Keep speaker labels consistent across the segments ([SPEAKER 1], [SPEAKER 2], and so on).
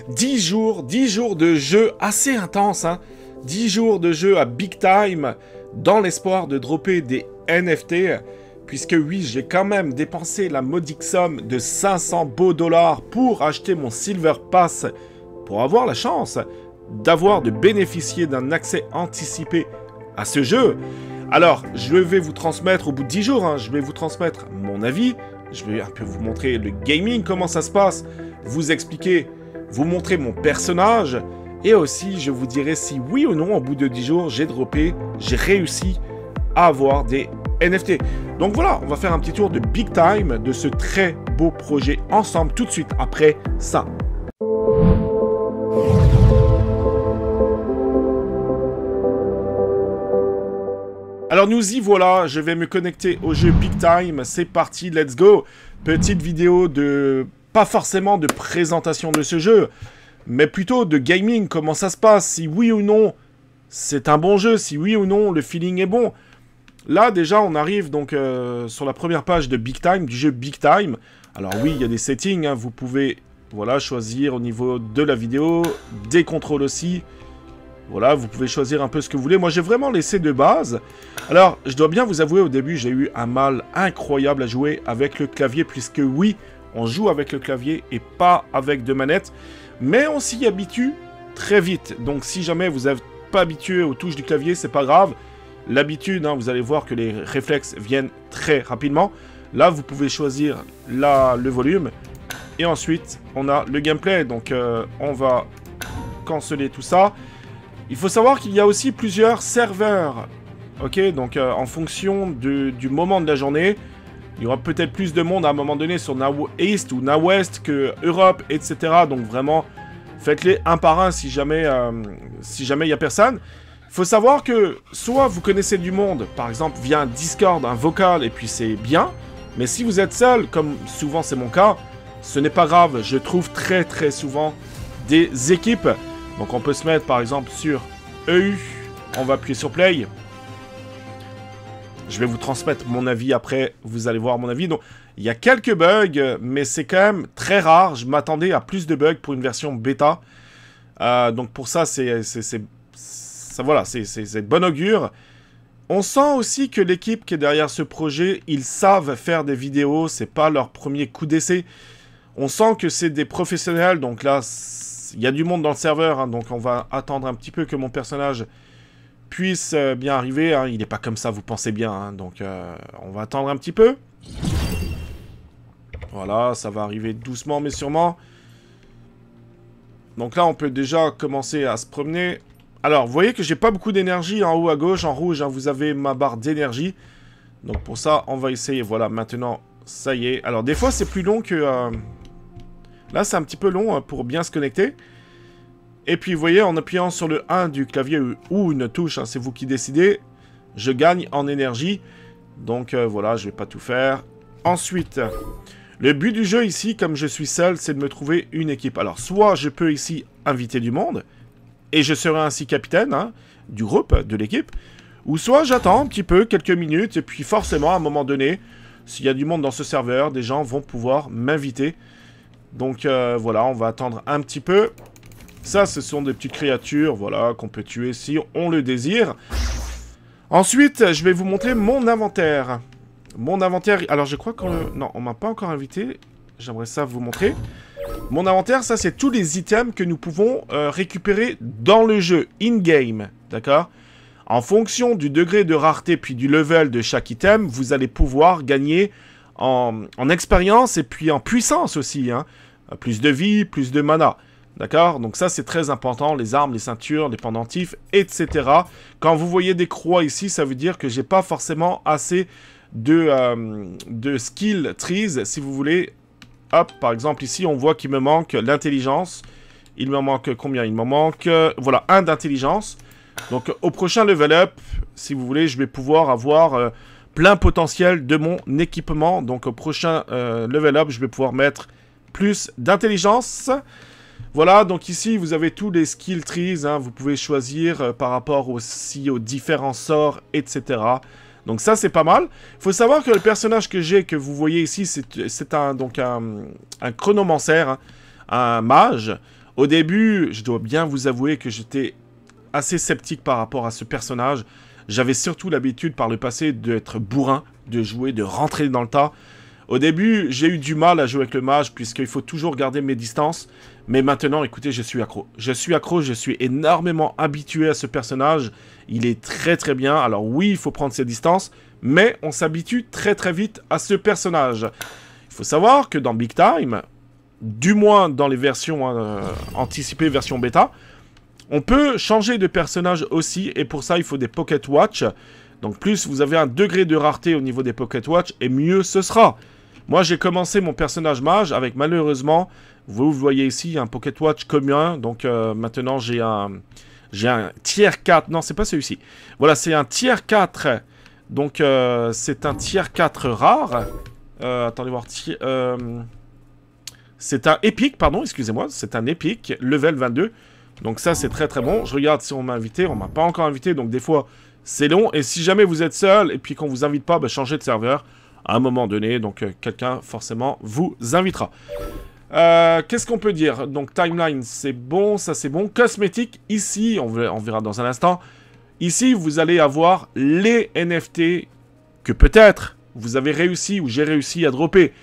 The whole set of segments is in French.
[SPEAKER 1] 10 jours de jeu assez intense, hein. 10 jours de jeu à big time, dans l'espoir de dropper des NFT, puisque oui, j'ai quand même dépensé la modique somme de 500 beaux dollars pour acheter mon Silver Pass, pour avoir la chance de bénéficier d'un accès anticipé à ce jeu. Alors, je vais vous transmettre au bout de 10 jours, hein, je vais vous transmettre mon avis, je vais un peu vous montrer le gaming, comment ça se passe, vous expliquer, vous montrer mon personnage, et aussi je vous dirai si oui ou non, au bout de 10 jours, j'ai réussi à avoir des NFT. Donc voilà, on va faire un petit tour de big time de ce très beau projet ensemble, tout de suite après ça. Alors nous y voilà, je vais me connecter au jeu Big Time, c'est parti, let's go. Petite vidéo de, pas forcément de présentation de ce jeu, mais plutôt de gaming, comment ça se passe, si oui ou non c'est un bon jeu, si oui ou non le feeling est bon. Là déjà on arrive donc sur la première page de Big Time, du jeu Big Time. Alors oui, il y a des settings, hein, vous pouvez voilà, choisir au niveau de la vidéo, des contrôles aussi. Voilà, vous pouvez choisir un peu ce que vous voulez. Moi, j'ai vraiment laissé de base. Alors, je dois bien vous avouer, au début, j'ai eu un mal incroyable à jouer avec le clavier, puisque oui, on joue avec le clavier et pas avec de manette. Mais on s'y habitue très vite. Donc, si jamais vous n'êtes pas habitué aux touches du clavier, c'est pas grave. L'habitude, hein, vous allez voir que les réflexes viennent très rapidement. Là, vous pouvez choisir le volume. Et ensuite, on a le gameplay. Donc, on va canceller tout ça. Il faut savoir qu'il y a aussi plusieurs serveurs, ok, donc en fonction du moment de la journée, il y aura peut-être plus de monde à un moment donné sur Now East ou Now West que Europe, etc. Donc vraiment, faites-les un par un si jamais il n'y a personne. Il faut savoir que soit vous connaissez du monde, par exemple via un Discord, un vocal, et puis c'est bien, mais si vous êtes seul, comme souvent c'est mon cas, ce n'est pas grave, je trouve très très souvent des équipes. Donc on peut se mettre par exemple sur EU, on va appuyer sur Play. Je vais vous transmettre mon avis après, vous allez voir mon avis. Donc il y a quelques bugs, mais c'est quand même très rare. Je m'attendais à plus de bugs pour une version bêta. Donc pour ça, c'est de bon augure. On sent aussi que l'équipe qui est derrière ce projet, ils savent faire des vidéos, c'est pas leur premier coup d'essai. On sent que c'est des professionnels, donc là... Il y a du monde dans le serveur, hein, donc on va attendre un petit peu que mon personnage puisse bien arriver. Hein. Il n'est pas comme ça, vous pensez bien. Hein, donc on va attendre un petit peu. Voilà, ça va arriver doucement mais sûrement. Donc là, on peut déjà commencer à se promener. Alors, vous voyez que j'ai pas beaucoup d'énergie en haut à gauche. En rouge, hein, vous avez ma barre d'énergie. Donc pour ça, on va essayer. Voilà, maintenant, ça y est. Alors des fois, c'est plus long que... Là, c'est un petit peu long pour bien se connecter. Et puis, vous voyez, en appuyant sur le 1 du clavier ou une touche, hein, c'est vous qui décidez, je gagne en énergie. Donc, voilà, je vais pas tout faire. Ensuite, le but du jeu ici, comme je suis seul, c'est de me trouver une équipe. Alors, soit je peux ici inviter du monde, et je serai ainsi capitaine hein, du groupe, de l'équipe, ou soit j'attends un petit peu, quelques minutes, et puis forcément, à un moment donné, s'il y a du monde dans ce serveur, des gens vont pouvoir m'inviter. Donc voilà, on va attendre un petit peu. Ça, ce sont des petites créatures, voilà, qu'on peut tuer si on le désire. Ensuite, je vais vous montrer mon inventaire. Mon inventaire, alors je crois qu'on... Non, on m'a pas encore invité. J'aimerais ça vous montrer. Mon inventaire, ça, c'est tous les items que nous pouvons récupérer dans le jeu, in-game, d'accord? En fonction du degré de rareté puis du level de chaque item, vous allez pouvoir gagner... En expérience et puis en puissance aussi, hein. Plus de vie, plus de mana, d'accord? Donc ça c'est très important, les armes, les ceintures, les pendentifs, etc. Quand vous voyez des croix ici, ça veut dire que j'ai pas forcément assez de skill trees, si vous voulez. Hop, par exemple ici on voit qu'il me manque l'intelligence. Il me manque combien? Il me manque, voilà, 1 d'intelligence. Donc au prochain level up, si vous voulez, je vais pouvoir avoir... plein potentiel de mon équipement. Donc au prochain level up, je vais pouvoir mettre plus d'intelligence. Voilà, donc ici, vous avez tous les skill trees. Hein, vous pouvez choisir par rapport aussi aux différents sorts, etc. Donc ça, c'est pas mal. Il faut savoir que le personnage que j'ai, que vous voyez ici, c'est un chronomancer, hein, un mage. Au début, je dois bien vous avouer que j'étais assez sceptique par rapport à ce personnage. J'avais surtout l'habitude par le passé d'être bourrin, de jouer, de rentrer dans le tas. Au début, j'ai eu du mal à jouer avec le mage, puisqu'il faut toujours garder mes distances. Mais maintenant, écoutez, je suis accro. Je suis accro, je suis énormément habitué à ce personnage. Il est très très bien. Alors oui, il faut prendre ses distances, mais on s'habitue très très vite à ce personnage. Il faut savoir que dans Big Time, du moins dans les versions anticipées, version bêta, on peut changer de personnage aussi, et pour ça, il faut des Pocket Watch. Donc plus vous avez un degré de rareté au niveau des Pocket Watch, et mieux ce sera. Moi, j'ai commencé mon personnage mage avec, malheureusement, vous voyez ici, un Pocket Watch commun. Donc maintenant, j'ai un tier 4. Non, c'est pas celui-ci. Voilà, c'est un tier 4. Donc, c'est un tier 4 rare. Attendez voir. C'est un épique, pardon, excusez-moi. C'est un épique, level 22. Donc ça, c'est très très bon. Je regarde si on m'a invité. On m'a pas encore invité, donc des fois, c'est long. Et si jamais vous êtes seul et puis qu'on vous invite pas, bah, changez de serveur à un moment donné. Donc quelqu'un, forcément, vous invitera. Qu'est-ce qu'on peut dire? Donc timeline, c'est bon, ça c'est bon. Cosmétique, ici, on verra dans un instant. Ici, vous allez avoir les NFT que peut-être vous avez réussi ou j'ai réussi à dropper.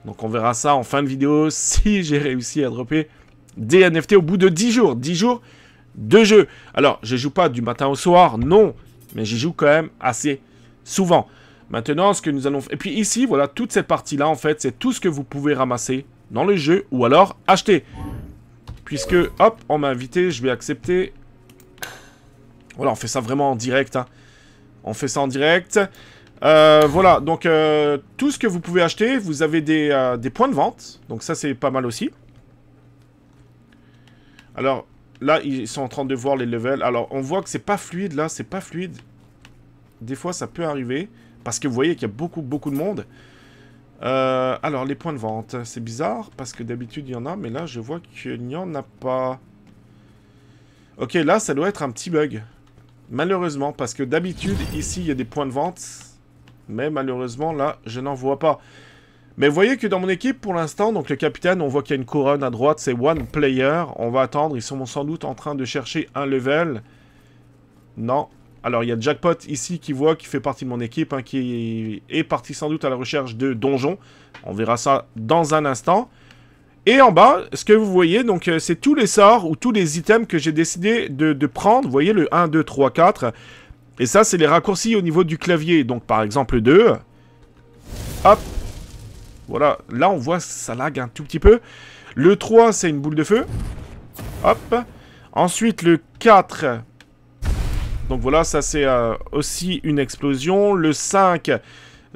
[SPEAKER 1] Donc on verra ça en fin de vidéo si j'ai réussi à dropper des NFT au bout de 10 jours. 10 jours de jeu. Alors, je joue pas du matin au soir, non. Mais j'y joue quand même assez souvent. Maintenant, ce que nous allons... Et puis ici, voilà, toute cette partie-là, en fait, c'est tout ce que vous pouvez ramasser dans le jeu ou alors acheter. Puisque, hop, on m'a invité, je vais accepter. Voilà, on fait ça vraiment en direct. Hein. On fait ça en direct. Voilà, donc tout ce que vous pouvez acheter, vous avez des points de vente. Donc ça, c'est pas mal aussi. Alors, là, ils sont en train de voir les levels. Alors, on voit que c'est pas fluide, là. C'est pas fluide. Des fois, ça peut arriver. Parce que vous voyez qu'il y a beaucoup de monde. Alors, les points de vente. C'est bizarre, parce que d'habitude, il y en a. Mais là, je vois qu'il n'y en a pas. Ok, là, ça doit être un petit bug. Malheureusement, parce que d'habitude, ici, il y a des points de vente. Mais malheureusement, là, je n'en vois pas. Mais vous voyez que dans mon équipe, pour l'instant, donc le capitaine, on voit qu'il y a une couronne à droite, c'est one player. On va attendre, ils sont sans doute en train de chercher un level. Non. Alors, il y a Jackpot ici qui fait partie de mon équipe, hein, qui est parti sans doute à la recherche de donjons. On verra ça dans un instant. Et en bas, ce que vous voyez, donc c'est tous les sorts ou tous les items que j'ai décidé de prendre. Vous voyez le 1, 2, 3, 4. Et ça, c'est les raccourcis au niveau du clavier. Donc, par exemple, le 2. Hop. Voilà, là on voit ça lag un tout petit peu. Le 3, c'est une boule de feu. Hop. Ensuite, le 4. Donc voilà, ça c'est aussi une explosion. Le 5,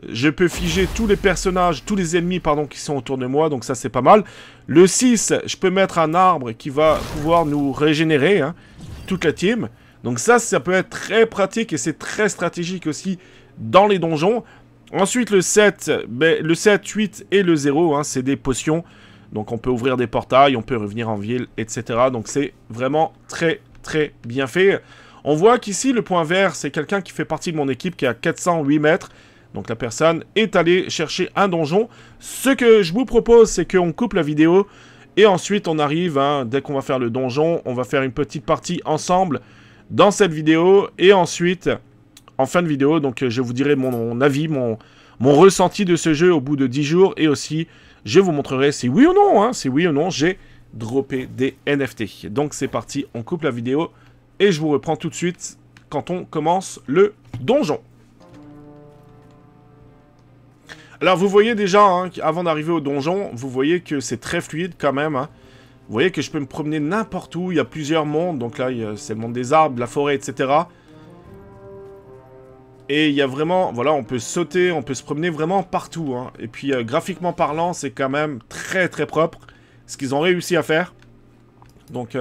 [SPEAKER 1] je peux figer tous les personnages, tous les ennemis, pardon, qui sont autour de moi. Donc ça c'est pas mal. Le 6, je peux mettre un arbre qui va pouvoir nous régénérer, hein, toute la team. Donc ça peut être très pratique et c'est très stratégique aussi dans les donjons. Ensuite, le 7, le 7, 8 et le 0, hein, c'est des potions. Donc, on peut ouvrir des portails, on peut revenir en ville, etc. Donc, c'est vraiment très, très bien fait. On voit qu'ici, le point vert, c'est quelqu'un qui fait partie de mon équipe qui est à 408 mètres. Donc, la personne est allée chercher un donjon. Ce que je vous propose, c'est qu'on coupe la vidéo. Et ensuite, on arrive, hein, dès qu'on va faire le donjon, on va faire une petite partie ensemble dans cette vidéo. Et ensuite... en fin de vidéo, donc je vous dirai mon avis, mon ressenti de ce jeu au bout de 10 jours. Et aussi, je vous montrerai si oui ou non, hein, si oui ou non, j'ai droppé des NFT. Donc c'est parti, on coupe la vidéo. Et je vous reprends tout de suite quand on commence le donjon. Alors vous voyez déjà, hein, avant d'arriver au donjon, vous voyez que c'est très fluide quand même. Hein. Vous voyez que je peux me promener n'importe où, il y a plusieurs mondes. Donc là, c'est le monde des arbres, de la forêt, etc. Et il y a vraiment, voilà, on peut sauter, on peut se promener vraiment partout. Hein. Et puis, graphiquement parlant, c'est quand même très très propre, ce qu'ils ont réussi à faire. Donc,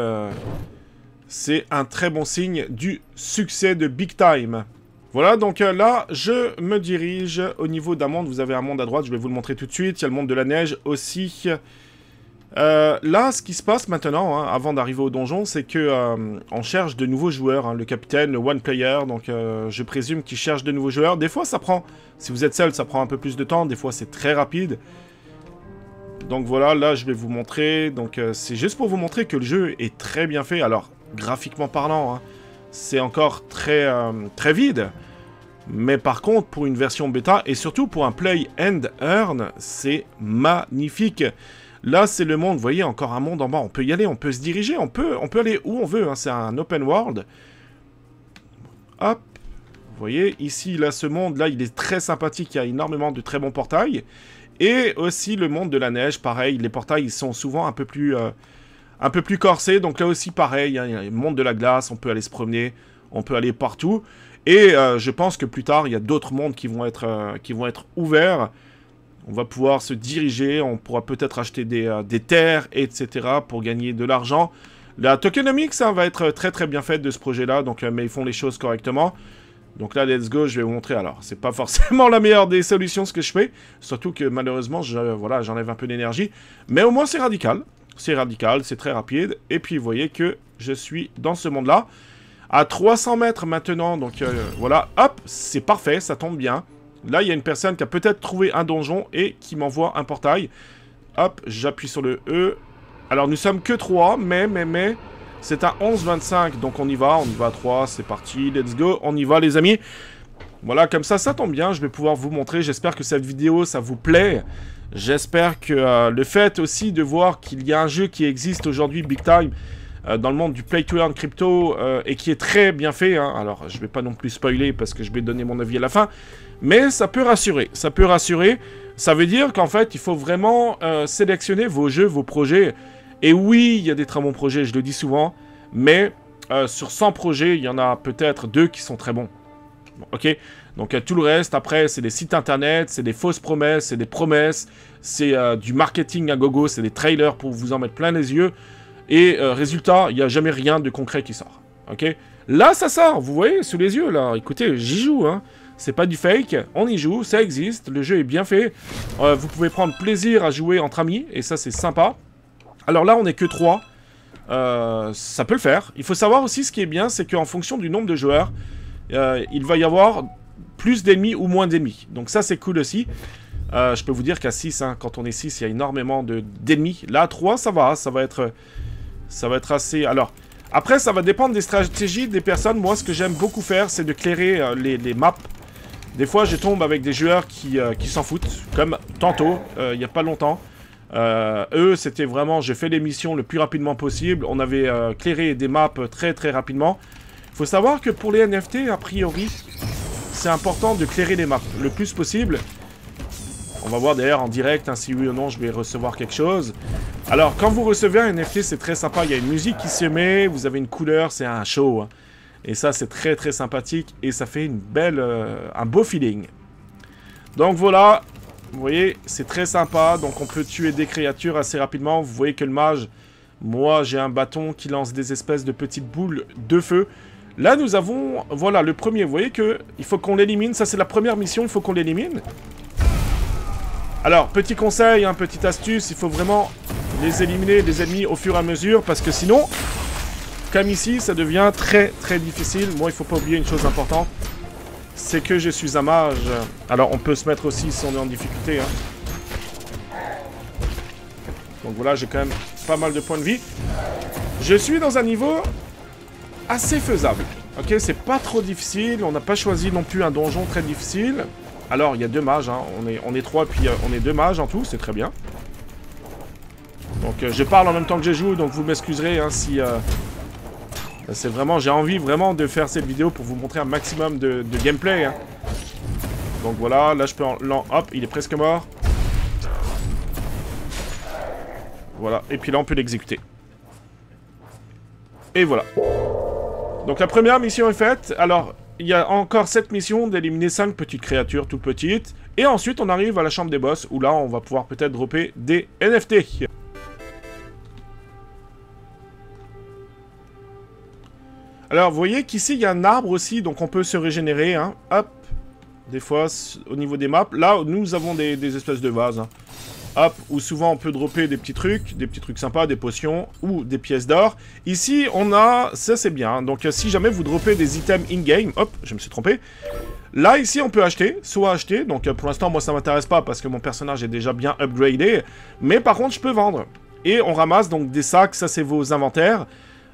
[SPEAKER 1] c'est un très bon signe du succès de Big Time. Voilà, donc là, je me dirige au niveau d'un monde. Vous avez un monde à droite, je vais vous le montrer tout de suite. Il y a le monde de la neige aussi. Là, ce qui se passe maintenant, hein, avant d'arriver au donjon, c'est que on cherche de nouveaux joueurs. Hein, le capitaine, le one player, donc je présume qu'il cherche de nouveaux joueurs. Des fois, ça prend, si vous êtes seul, ça prend un peu plus de temps. Des fois, c'est très rapide. Donc voilà, là je vais vous montrer. Donc c'est juste pour vous montrer que le jeu est très bien fait. Alors, graphiquement parlant, hein, c'est encore très, très vide. Mais par contre, pour une version bêta, et surtout pour un play and earn, c'est magnifique. Là, c'est le monde, vous voyez, encore un monde en bas. On peut y aller, on peut se diriger, on peut aller où on veut. Hein, c'est un open world. Hop. Vous voyez, ici, là, ce monde-là, il est très sympathique. Il y a énormément de très bons portails. Et aussi le monde de la neige, pareil. Les portails, ils sont souvent un peu plus corsés. Donc là aussi, pareil, hein, il y a le monde de la glace. On peut aller se promener. On peut aller partout. Et je pense que plus tard, il y a d'autres mondes qui vont être ouverts. On va pouvoir se diriger, on pourra peut-être acheter des terres, etc. pour gagner de l'argent. La tokenomics hein, va être très très bien faite de ce projet-là, donc mais ils font les choses correctement. Donc là, let's go, je vais vous montrer. Alors, c'est pas forcément la meilleure des solutions ce que je fais, surtout que malheureusement, voilà, j'enlève un peu d'énergie. Mais au moins, c'est radical, c'est très rapide. Et puis, vous voyez que je suis dans ce monde-là. À 300 mètres maintenant, donc voilà, hop, c'est parfait, ça tombe bien. Là, il y a une personne qui a peut-être trouvé un donjon et qui m'envoie un portail. Hop, j'appuie sur le E. Alors, nous sommes que 3, mais, c'est à 11,25, donc on y va à 3, c'est parti, let's go, on y va les amis. Voilà, comme ça tombe bien, je vais pouvoir vous montrer, j'espère que cette vidéo, ça vous plaît. J'espère que le fait aussi de voir qu'il y a un jeu qui existe aujourd'hui, big time, dans le monde du play to earn crypto et qui est très bien fait, hein. Alors je vais pas non plus spoiler parce que je vais donner mon avis à la fin, mais ça peut rassurer, ça veut dire qu'en fait il faut vraiment sélectionner vos jeux, vos projets, et oui il y a des très bons projets, je le dis souvent, mais sur 100 projets il y en a peut-être 2 qui sont très bons, ok, donc tout le reste après c'est des sites internet, c'est des fausses promesses, c'est des promesses, c'est du marketing à gogo, c'est des trailers pour vous en mettre plein les yeux. Et résultat, il n'y a jamais rien de concret qui sort. Ok? Là, ça sort, vous voyez, sous les yeux, là. Écoutez, j'y joue, hein. C'est pas du fake, on y joue, ça existe, le jeu est bien fait. Vous pouvez prendre plaisir à jouer entre amis, et ça, c'est sympa. Alors là, on n'est que 3. Ça peut le faire. Il faut savoir aussi, ce qui est bien, c'est qu'en fonction du nombre de joueurs, il va y avoir plus d'ennemis ou moins d'ennemis. Donc ça, c'est cool aussi. Je peux vous dire qu'à 6, hein, quand on est 6, il y a énormément d'ennemis. Là, 3, ça va être assez... Alors, après, ça va dépendre des stratégies des personnes. Moi, ce que j'aime beaucoup faire, c'est de clairer les maps. Des fois, je tombe avec des joueurs qui s'en foutent, comme tantôt, il n'y a pas longtemps. Eux, c'était vraiment, j'ai fait les missions le plus rapidement possible. On avait clairé des maps très très rapidement. Il faut savoir que pour les NFT, a priori, c'est important de clairer les maps le plus possible. On va voir d'ailleurs en direct hein, si oui ou non je vais recevoir quelque chose. Alors, quand vous recevez un NFT, c'est très sympa. Il y a une musique qui se met, vous avez une couleur, c'est un show. Hein. Et ça, c'est très très sympathique et ça fait une belle, un beau feeling. Donc voilà, vous voyez, c'est très sympa. Donc on peut tuer des créatures assez rapidement. Vous voyez que le mage, moi j'ai un bâton qui lance des espèces de petites boules de feu. Là, nous avons, voilà, le premier. Vous voyez que il faut qu'on l'élimine. Ça, c'est la première mission, il faut qu'on l'élimine. Alors, petit conseil, hein, petite astuce, il faut vraiment les éliminer, les ennemis, au fur et à mesure, parce que sinon, comme ici, ça devient très très difficile. Moi, il faut pas oublier une chose importante, c'est que je suis un mage. Alors, on peut se mettre aussi si on est en difficulté. Hein. Donc voilà, j'ai quand même pas mal de points de vie. Je suis dans un niveau assez faisable. Ok, c'est pas trop difficile, on n'a pas choisi non plus un donjon très difficile. Alors, il y a 2 mages, hein. on est 3, puis on est 2 mages en tout, c'est très bien. Donc, je parle en même temps que je joue, donc vous m'excuserez hein, si... c'est vraiment, j'ai envie vraiment de faire cette vidéo pour vous montrer un maximum de gameplay. Hein. Donc voilà, là je peux hop, il est presque mort. Voilà, et puis là on peut l'exécuter. Et voilà. Donc la première mission est faite, alors... Il y a encore cette mission d'éliminer 5 petites créatures toutes petites. Et ensuite, on arrive à la chambre des boss, où là, on va pouvoir peut-être dropper des NFT. Alors, vous voyez qu'ici, il y a un arbre aussi, donc on peut se régénérer. Hein. Hop. Des fois, au niveau des maps. Là, nous avons des espèces de vases. Hein. Hop, où souvent on peut dropper des petits trucs sympas, des potions ou des pièces d'or. Ici, on a... Ça, c'est bien. Donc, si jamais vous droppez des items in-game... Hop, je me suis trompé. Là, ici, on peut acheter. Soit acheter. Donc, pour l'instant, moi, ça m'intéresse pas parce que mon personnage est déjà bien upgradé. Mais par contre, je peux vendre. Et on ramasse donc des sacs. Ça, c'est vos inventaires.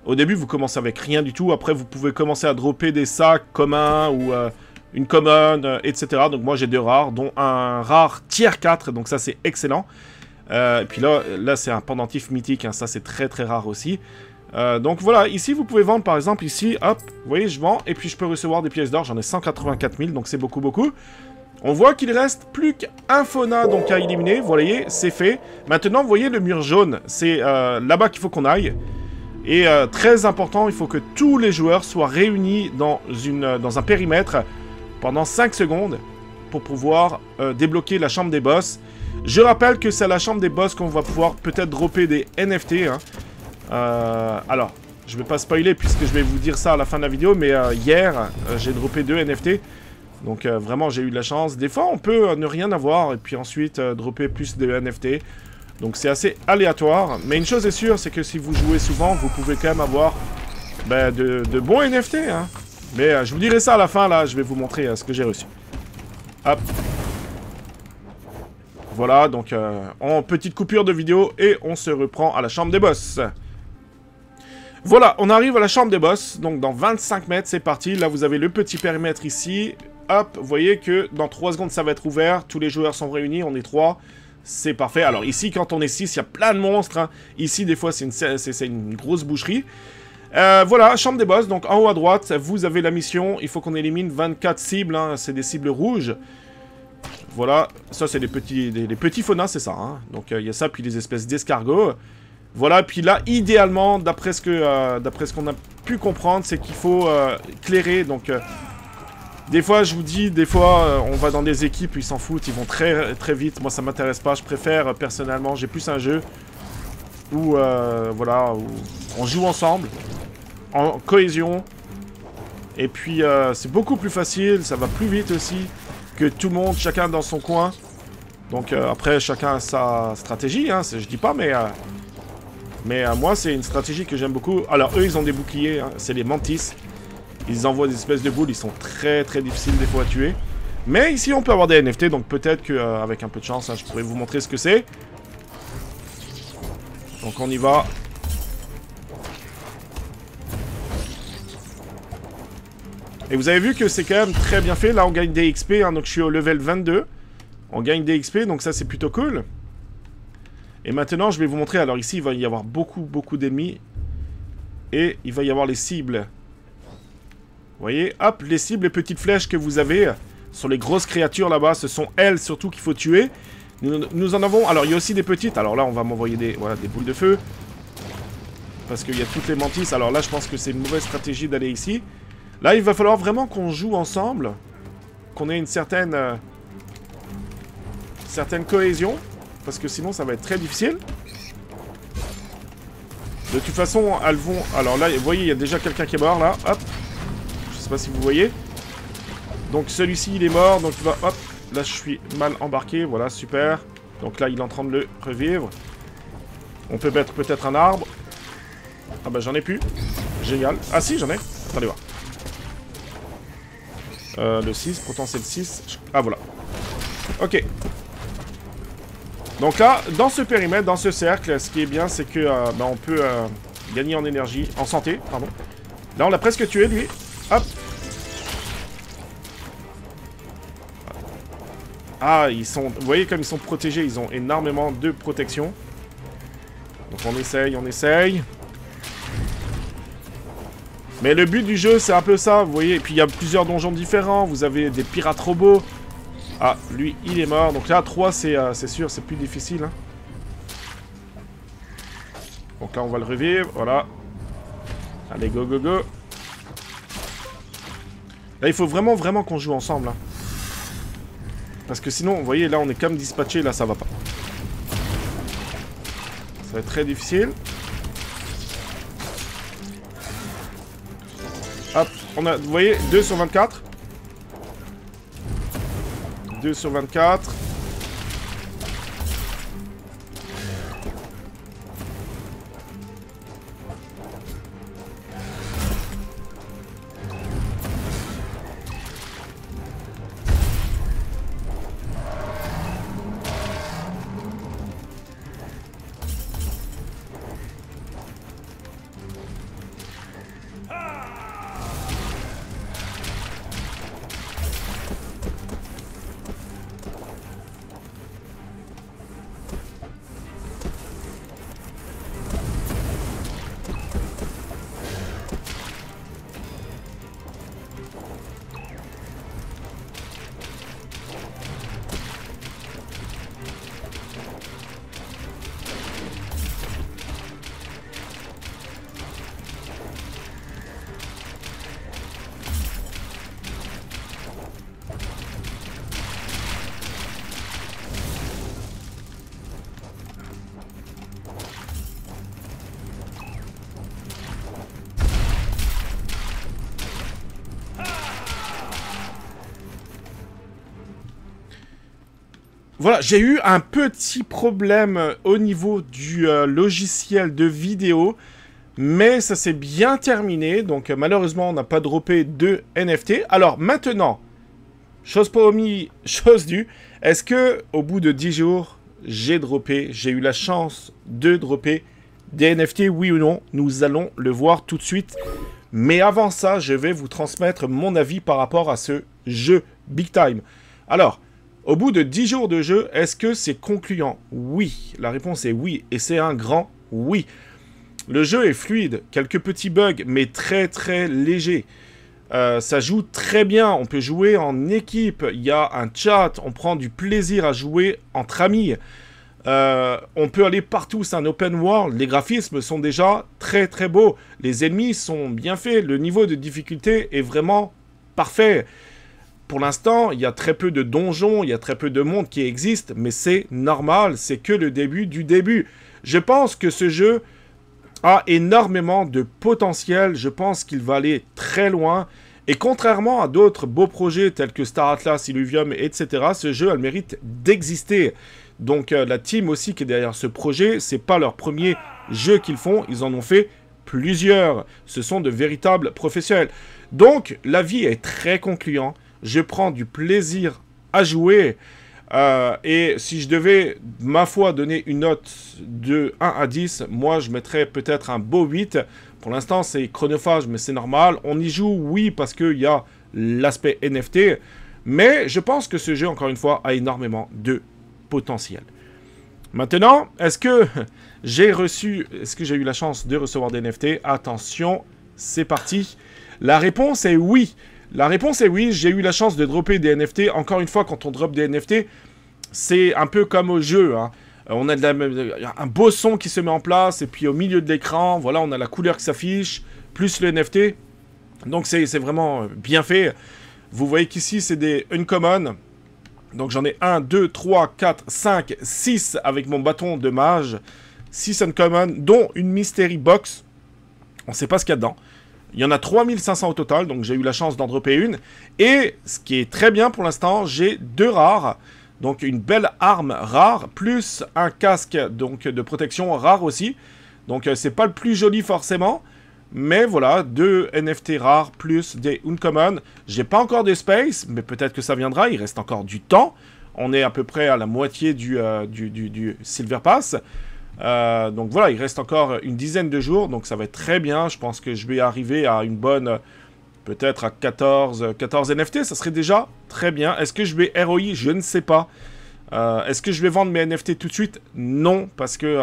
[SPEAKER 1] Au début, vous commencez avec rien du tout. Après, vous pouvez commencer à dropper des sacs communs ou... une common, etc. Donc moi j'ai 2 rares, dont un rare tier 4, donc ça c'est excellent. Et puis là c'est un pendentif mythique, hein, ça c'est très très rare aussi. Donc voilà, ici vous pouvez vendre par exemple, ici, hop, vous voyez je vends, et puis je peux recevoir des pièces d'or, j'en ai 184 000, donc c'est beaucoup beaucoup. On voit qu'il reste plus qu'un fauna donc à éliminer, vous voyez, c'est fait. Maintenant vous voyez le mur jaune, c'est là-bas qu'il faut qu'on aille. Et très important, il faut que tous les joueurs soient réunis dans un périmètre pendant 5 secondes pour pouvoir débloquer la chambre des boss. Je rappelle que c'est à la chambre des boss qu'on va pouvoir peut-être dropper des NFT. Hein. Alors, je vais pas spoiler puisque je vais vous dire ça à la fin de la vidéo, mais hier, j'ai droppé 2 NFT. Donc vraiment, j'ai eu de la chance. Des fois, on peut ne rien avoir et puis ensuite dropper plus de NFT. Donc c'est assez aléatoire. Mais une chose est sûre, c'est que si vous jouez souvent, vous pouvez quand même avoir de bons NFT. Hein. Mais je vous dirai ça à la fin, là, je vais vous montrer ce que j'ai reçu. Hop. Voilà, donc en petite coupure de vidéo, et on se reprend à la chambre des boss. Voilà, on arrive à la chambre des boss, donc dans 25 mètres, c'est parti. Là, vous avez le petit périmètre ici. Hop, vous voyez que dans 3 secondes, ça va être ouvert. Tous les joueurs sont réunis, on est 3. C'est parfait. Alors ici, quand on est 6, il y a plein de monstres. Hein. Ici, des fois, c'est une grosse boucherie. Voilà, chambre des boss, donc en haut à droite, vous avez la mission, il faut qu'on élimine 24 cibles, hein, c'est des cibles rouges. Voilà, ça c'est des petits faunas, c'est ça, hein. Donc il y a ça, puis les espèces d'escargots. Voilà, puis là, idéalement, d'après ce qu'on a pu comprendre, c'est qu'il faut clairer, donc... des fois, je vous dis, des fois, on va dans des équipes, ils s'en foutent, ils vont très, très vite, moi ça m'intéresse pas, je préfère, personnellement, j'ai plus un jeu où, voilà, où on joue ensemble, en cohésion, et puis c'est beaucoup plus facile, ça va plus vite aussi, que tout le monde, chacun dans son coin. Donc après, chacun a sa stratégie, hein, je dis pas, mais moi, c'est une stratégie que j'aime beaucoup. Alors eux, ils ont des boucliers, hein, c'est les mantis. Ils envoient des espèces de boules, ils sont très très difficiles des fois à tuer. Mais ici, on peut avoir des NFT, donc peut-être qu'avec un peu de chance, hein, je pourrais vous montrer ce que c'est. Donc on y va. Et vous avez vu que c'est quand même très bien fait. Là, on gagne des XP, hein, donc je suis au level 22. On gagne des XP, donc ça, c'est plutôt cool. Et maintenant, je vais vous montrer. Alors ici, il va y avoir beaucoup d'ennemis. Et il va y avoir les cibles. Vous voyez, hop, les cibles, les petites flèches que vous avez sur les grosses créatures là-bas, ce sont elles surtout qu'il faut tuer. Nous en avons... Alors, il y a aussi des petites. Alors là, on va m'envoyer des boules de feu. Parce qu'il y a toutes les mantis. Alors là, je pense que c'est une mauvaise stratégie d'aller ici. Là, il va falloir vraiment qu'on joue ensemble. Qu'on ait une certaine cohésion. Parce que sinon, ça va être très difficile. De toute façon, elles vont... Alors là, vous voyez, il y a déjà quelqu'un qui est mort, là. Hop. Je sais pas si vous voyez. Donc celui-ci, il est mort. Donc il va... Hop. Là, je suis mal embarqué. Voilà, super. Donc là, il est en train de le revivre. On peut mettre peut-être un arbre. Ah bah, j'en ai plus. Génial. Ah si, j'en ai. Attendez voir. Le 6. Pourtant, c'est le 6. Ah, voilà. Ok. Donc là, dans ce périmètre, dans ce cercle, ce qui est bien, c'est que bah, on peut gagner en énergie, en santé, pardon. Là, on l'a presque tué, lui. Hop. Ah, ils sont... Vous voyez comme ils sont protégés, ils ont énormément de protection. Donc on essaye, on essaye. Mais le but du jeu, c'est un peu ça, vous voyez. Et puis il y a plusieurs donjons différents, vous avez des pirates robots. Ah, lui, il est mort. Donc là, 3, c'est sûr, c'est plus difficile. Hein. Donc là, on va le revivre. Voilà. Allez, go, go, go. Là, il faut vraiment qu'on joue ensemble. Hein. Parce que sinon, vous voyez, là, on est comme dispatché. Là, ça va pas. Ça va être très difficile. Hop, on a, vous voyez, 2 sur 24. 2 sur 24. Voilà, j'ai eu un petit problème au niveau du logiciel de vidéo, mais ça s'est bien terminé, donc malheureusement on n'a pas droppé de NFT. Alors maintenant, chose promis, chose due, est-ce que au bout de 10 jours, j'ai eu la chance de dropper des NFT, oui ou non? Nous allons le voir tout de suite. Mais avant ça, je vais vous transmettre mon avis par rapport à ce jeu Big Time. Alors, au bout de 10 jours de jeu, est-ce que c'est concluant? Oui. La réponse est oui. Et c'est un grand oui. Le jeu est fluide. Quelques petits bugs, mais très très légers. Ça joue très bien. On peut jouer en équipe. Il y a un chat. On prend du plaisir à jouer entre amis. On peut aller partout. C'est un open world. Les graphismes sont déjà très très beaux. Les ennemis sont bien faits. Le niveau de difficulté est vraiment parfait. Pour l'instant, il y a très peu de donjons, il y a très peu de mondes qui existent, mais c'est normal, c'est que le début du début. Je pense que ce jeu a énormément de potentiel, je pense qu'il va aller très loin, et contrairement à d'autres beaux projets tels que Star Atlas, Illuvium, etc., ce jeu a le mérite d'exister. Donc la team aussi qui est derrière ce projet, c'est pas leur premier jeu qu'ils font, ils en ont fait plusieurs. Ce sont de véritables professionnels. Donc l'avis est très concluant. Je prends du plaisir à jouer. Et si je devais, ma foi, donner une note de 1 à 10, moi, je mettrais peut-être un beau 8. Pour l'instant, c'est chronophage, mais c'est normal. On y joue, oui, parce qu'il y a l'aspect NFT. Mais je pense que ce jeu, encore une fois, a énormément de potentiel. Maintenant, est-ce que j'ai eu la chance de recevoir des NFT? Attention, c'est parti. La réponse est oui. La réponse est oui, j'ai eu la chance de dropper des NFT. Encore une fois, quand on drop des NFT, c'est un peu comme au jeu. Hein. On a un beau son qui se met en place, et puis au milieu de l'écran, voilà, on a la couleur qui s'affiche, plus le NFT. Donc c'est vraiment bien fait. Vous voyez qu'ici, c'est des uncommon. Donc j'en ai 1, 2, 3, 4, 5, 6 avec mon bâton de mage. 6 uncommon, dont une mystery box. On ne sait pas ce qu'il y a dedans. Il y en a 3500 au total, donc j'ai eu la chance d'en dropper une. Et ce qui est très bien pour l'instant, j'ai 2 rares. Donc une belle arme rare, plus un casque donc, de protection rare aussi. Donc c'est pas le plus joli forcément. Mais voilà, 2 NFT rares plus des uncommon. J'ai pas encore de space, mais peut-être que ça viendra. Il reste encore du temps. On est à peu près à la moitié du Silver Pass. Donc voilà, il reste encore une dizaine de jours, donc ça va être très bien. Je pense que je vais arriver à une bonne, peut-être à 14 NFT, ça serait déjà très bien. Est-ce que je vais ROI? Je ne sais pas. Est-ce que je vais vendre mes NFT tout de suite? Non, parce que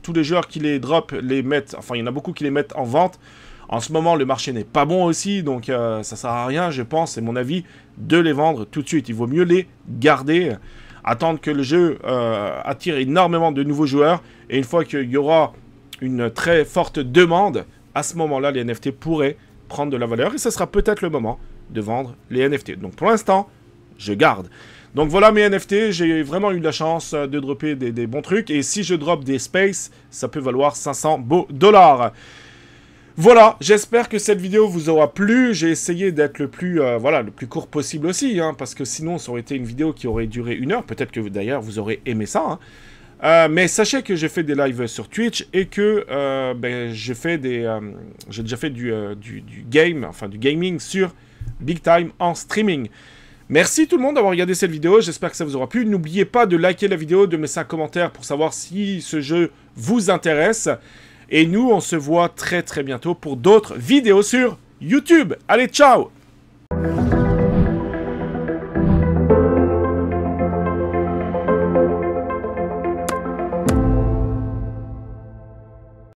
[SPEAKER 1] tous les joueurs qui les drop les mettent, enfin il y en a beaucoup qui les mettent en vente. En ce moment, le marché n'est pas bon aussi, donc ça sert à rien, je pense, c'est mon avis, de les vendre tout de suite. Il vaut mieux les garder. Attendre que le jeu attire énormément de nouveaux joueurs. Et une fois qu'il y aura une très forte demande, à ce moment-là, les NFT pourraient prendre de la valeur. Et ce sera peut-être le moment de vendre les NFT. Donc pour l'instant, je garde. Donc voilà mes NFT. J'ai vraiment eu la chance de dropper des bons trucs. Et si je drop des space, ça peut valoir 500 beaux dollars. Voilà, j'espère que cette vidéo vous aura plu. J'ai essayé d'être le plus court possible aussi, hein, parce que sinon ça aurait été une vidéo qui aurait duré 1 heure. Peut-être que d'ailleurs vous aurez aimé ça. Hein. Mais sachez que j'ai fait des lives sur Twitch et que j'ai déjà fait du gaming sur Big Time en streaming. Merci tout le monde d'avoir regardé cette vidéo, j'espère que ça vous aura plu. N'oubliez pas de liker la vidéo, de mettre un commentaire pour savoir si ce jeu vous intéresse. Et nous, on se voit très très bientôt pour d'autres vidéos sur YouTube. Allez, ciao!